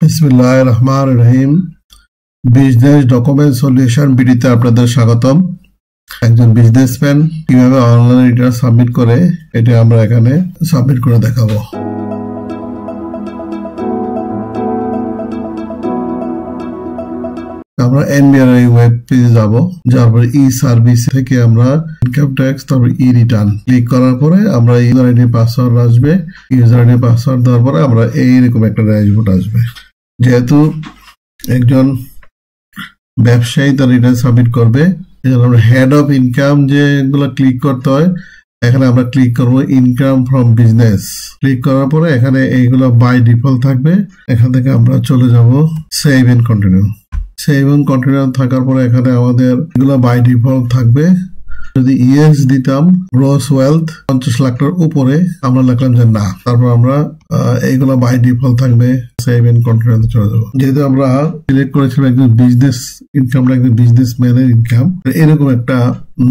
বিসমিল্লাহির রহমানির রহিম। Business document solution ভিডিওতে আপনাদের স্বাগতম। একজন বিজনেসম্যান কিভাবে অনলাইন রিটার্ন সাবমিট করে এটা আমরা এখানে সাবমিট করে দেখাবো। আমরা এনবিআর এই ওয়েব পেজে যাব, যার পরে ই সার্ভিস থেকে আমরা ইনকাম ট্যাক্স, তারপর ই রিটার্ন ক্লিক করার পরে আমরা ইউজার আইডি পাসওয়ার্ড আসবে। ইউজার আইডি পাসওয়ার্ড দেওয়ার পরে আমরা এইরকম একটা ড্যাশবোর্ড আসবে। যেহেতু একজন ব্যবসায়ী তার রিটার্ন সাবমিট করবে, আমরা হেড অফ ইনকাম যেগুলো ক্লিক করতে হয়, এখানে আমরা ক্লিক করব ইনকাম ফ্রম বিজনেস। ক্লিক করার পরে এখানে এইগুলো বাই ডিফল্ট থাকবে। এখান থেকে আমরা চলে যাব save and continue. Save and continue থাকার পরে এখানে আমাদের এগুলো বাই ডিফল্ট থাকবে। যদি ইয়েস দিতাম গ্রস ওয়েলথ 50 লাখ টাকার উপরে, আমরা লিখলাম যে না, তারপর আমরা এইগুলো বাই ডিফল্ট থাকবে। সেভ এন্ড কন্টিনিউ চলে যাবো। যেহেতু আমরা সিলেক্ট করেছিলাম একজন বিজনেস ইনকামটা, একজন বিজনেসম্যানের ইনকাম, এরকম একটা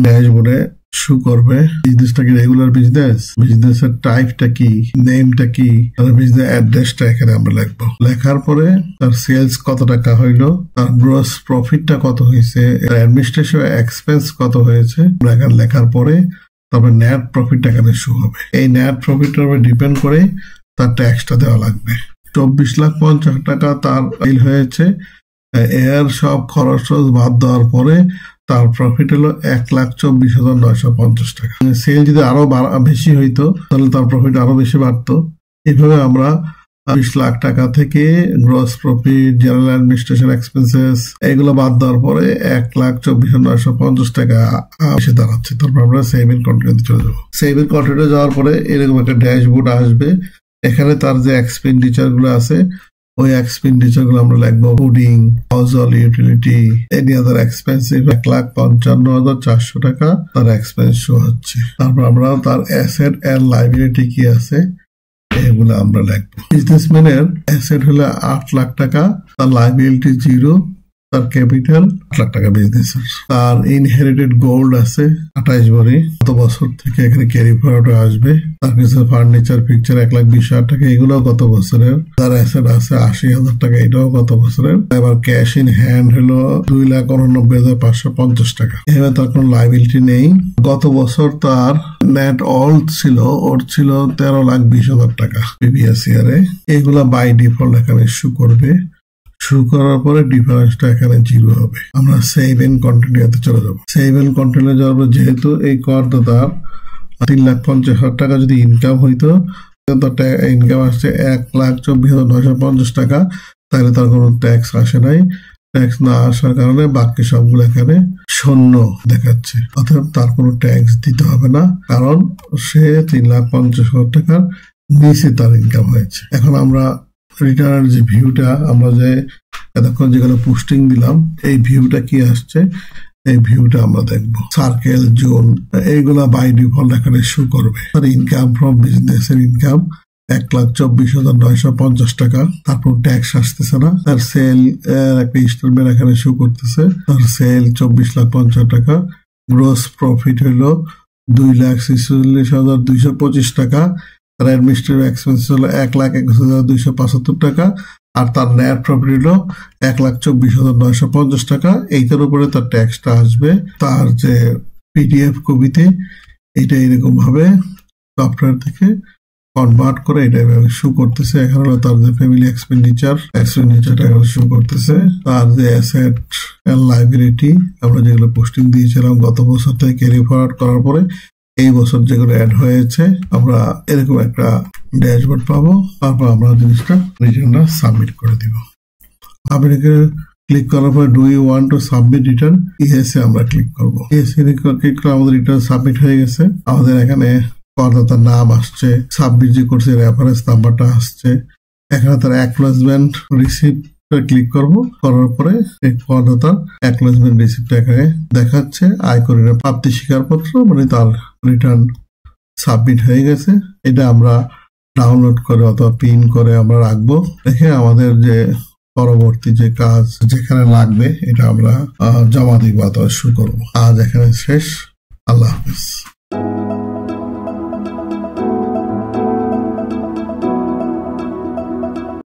ড্যাশবোর্ডে শো করবে। বিজনেসটা কি রেগুলার বিজনেস, বিজনেসের টাইপটা কি, নেমটা কি, বিজনেস অ্যাড্রেসটা এখানে আমরা লিখবো। লেখার পরে তার সেলস কত টাকা হইলো, তার গ্রস প্রফিটটা কত হয়েছে, অ্যাডমিনিস্ট্রেশন এক্সপেন্স কত হয়েছে এখানে লেখার পরে তারপরে নেট প্রফিটটা এখানে শো হবে। এই নেট প্রফিটটার উপর ডিপেন্ড করে তার ট্যাক্সটা দেওয়া লাগবে। 24,50,000 টাকা তার বিল হয়েছে। এর সব খরচ বাদ দেওয়ার পরে তার প্রফিট হলো 1,24,950 টাকা। সেল যদি আরো বেশি হইতো তাহলে তার প্রফিট আরো বেশি বাড়তো। এইভাবে আমরা 20 লাখ টাকা থেকে gross profit, general administration expenses এগুলো বাদ দেওয়ার পরে 1,24,950 টাকা এসে দাঁড়াচ্ছে। তারপর আমরা সেভ এন্ড কন্টিনিউ চলে যাবো। সেভ এন্ড কন্টিনিউ যাওয়ার পরে এরকম একটা ড্যাশবোর্ড আসবে। এখানে তার যে এক্সপেন্ডিচার গুলো আছে, ওই এক্সপেন্ডিচার গুলো আমরা লিখবো। Fooding, household utility, any other expensive 1,55,400 টাকা তার এক্সপেন্স শো হচ্ছে। তারপর আমরা তার অ্যাসেট এন্ড লাইবিলিটি কি আছে এগুলো আমরা লিখবো। বিজনেসম্যানের অ্যাসেট হলো 8 লাখ টাকা, তার লাইবিলিটি 0, তার ক্যাপিটাল 8 লাখ টাকা বিজনেসের। তার ইনহেরিটেড গোল্ড আছে 28 ভরি, গত বছর থেকে এখানে ক্যারি ফরওয়ার্ড আসবে। তার কিছু ফার্নিচার পিকচার 1,20,000 টাকা, এগুলো গত বছরের। তার অ্যাসেট আছে 80,000 টাকা, এটাও গত বছরের। এবার ক্যাশ ইন হ্যান্ড হলো 2,89,550 টাকা। এবার তার কোনো লাইবিলিটি নেই। গত বছর তার নেট অল ছিল, ওর ছিল 13,20,000 টাকা প্রিভিয়াস ইয়ারে। এগুলা বাই ডিফল্ট এখানে শো করবে। শো করার পরে ডিফারেন্সটা এখানে 0 হবে। আমরা সেভ এন্ড কন্টিনিউতে চলে যাবো। সেভ এন্ড কন্টিনিউ যাওয়ার পর যেহেতু এই করদাতার 3,50,000 টাকা যদি ইনকাম হইতো, ইনকাম আসছে 1,24,950 টাকা, তাহলে তার কোনো ট্যাক্স আসে নাই। ট্যাক্স না আসার কারণে বাকি সবগুলো এখানে শূন্য দেখাচ্ছে, অর্থাৎ তার কোনো ট্যাক্স দিতে হবে না, কারণ সে 3,50,000 টাকার নিচে তার ইনকাম হয়েছে। এখন আমরা রিটার্নের যে ভিউটা, আমরা যে এতক্ষণ যেগুলো পোস্টিং দিলাম, এই ভিউটা কি আসছে এই ভিউটা আমরা দেখবো। সার্কেল, জোন এইগুলা বাই ডিফল্ট এখানে শো করবে। ইনকাম ফ্রম বিজনেস এর ইনকাম 1,24,950 টাকা, তারপর ট্যাক্স আসতেছে না। তার সেল একটা স্টেটমেন্ট এখানে শো করতেছে, তার সেল 24,50,000 টাকা। গ্রস প্রফিট হলো 2,46,225 টাকা। তার অ্যাডমিনিস্ট্রেটিভ এক্সপেন্স হলো 1,21,275 টাকা। আর তার নেট প্রফিট হলো 1,24,950 টাকা। এইটার উপরে তার ট্যাক্সটা আসবে। তার যে পিডিএফ কপিতে এটা এরকম ভাবে সফটওয়্যার থেকে কনভার্ট করে এটা শো করতেছে। এখানে হলো তার যে ফ্যামিলি এক্সপেন্ডিচারটা শো করতেছে। তার যে অ্যাসেট এন্ড লাইবিলিটি আমরা যেগুলো পোস্টিং দিয়েছিলাম গত বছর থেকে ক্যারি ফরওয়ার্ড করার পরে এই বছর যেগুলো অ্যাড হয়েছে, আমরা এরকম একটা ড্যাশবোর্ড পাবো। তারপর আমরা জিনিসটা রিটার্নটা সাবমিট করে দিব। আপনি ক্লিক করার পর do you want to submit return, ইয়েসে আমরা ক্লিক করবো। ইয়েসে ক্লিক করে আমাদের রিটার্ন সাবমিট হয়ে গেছে। আমাদের এখানে করদাতার নাম আসছে, সাবমিট যে করছে রেফারেন্স নাম্বারটা আসছে। এখানে তার অ্যাকনলেজমেন্ট রিসিপ্ট ক্লিক করব, করার পরে করদাতার অ্যাকনলেজমেন্ট রিসিপ্টটা এখানে দেখাচ্ছে। আয়করের প্রাপ্তি স্বীকারপত্র, মানে তার রিটার্ন সাবমিট হয়ে গেছে। এটা আমরা ডাউনলোড করে অথবা পিন করে আমরা রাখবো। রেখে আমাদের যে পরবর্তী যে কাজ যেখানে লাগবে এটা আমরা জমা দিব অথবা শুরু করবো। আজ এখানে শেষ। আল্লাহ হাফেজ।